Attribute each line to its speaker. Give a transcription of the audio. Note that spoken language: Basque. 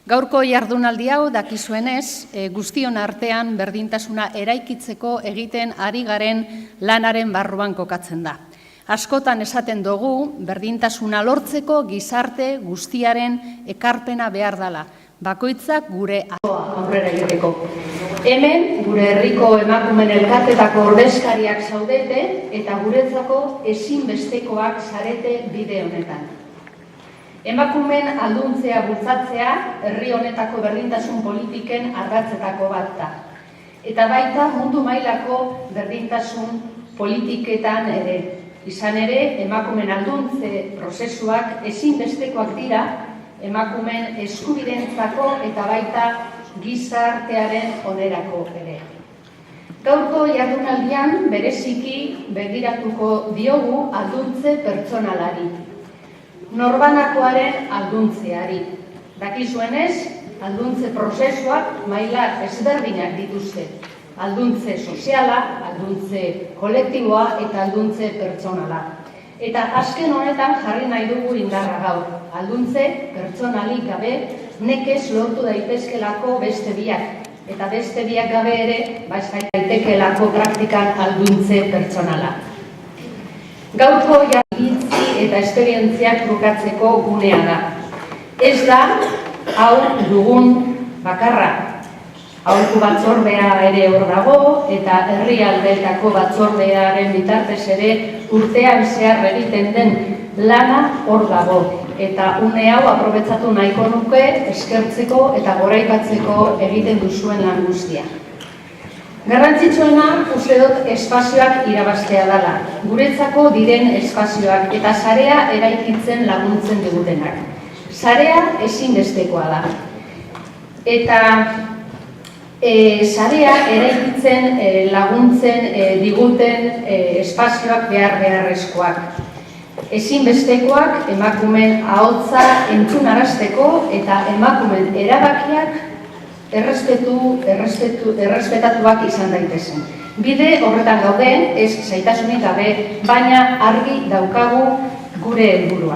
Speaker 1: Gaurko jardunaldi hau dakizuenez, guztion artean berdintasuna eraikitzeko egiten ari garen lanaren barruan kokatzen da. Askotan esaten dugu, berdintasuna lortzeko gizarte guztiaren ekarpena behar dela, bakoitzak gure aurrera egiteko. Hemen, gure herriko emakumeen elkarteetako ordezkariak zaudete eta guretzako ezinbestekoak zarete bide honetan. Emakumeen alduntzea bultzatzea herri honetako berdintasun politiken ardatzetako bat da. Eta baita mundu mailako berdintasun politiketan ere. Izan ere, emakumeen alduntze prozesuak ezinbestekoak dira emakumeen eskubideentzako eta baita gizartearen onerako ere. Gaurko jardunaldian bereziki begiratuko diogu alduntze pertsonalari. Norbanakoaren alduntzeari. Dakizuenez, alduntze prozesuak maila ezberdinak dituzte. Alduntze soziala, alduntze kolektiboa eta alduntze pertsonala. Eta azken honetan jarri nahi dugu indarra gaur. Alduntze pertsonalik gabe nekez lortu daitezkelako beste biak. Eta beste biak gabe ere, daitekelako praktikan alduntze pertsonala. Gaurko jarditzi eta esperientziak trukatzeko gunea da. Ez da, hau dugun bakarra. Aholku batzordea ere hor dago eta herrialdeetako batzordearen bitartez ere urtean zehar egiten den lana hor dago. Eta une hau aprobetxatu nahiko nuke eskertzeko eta goraipatzeko egiten duzuen lan guztia. Garrantzitsuena uste dut espazioak irabaztea dela, guretzako diren espazioak eta sarea eraikitzen laguntzen digutenak. Sarea ezinbestekoa da. Eta sarea eraikitzen laguntzen diguten espazioak beharrezkoak. Ezinbestekoak emakumeen ahotsa entzunarazteko eta emakumeen erabakiak errespetatuak izan daitezen. Bide horretan gaude, ez zaitasunik gabe, baina argi daukagu gure helburua.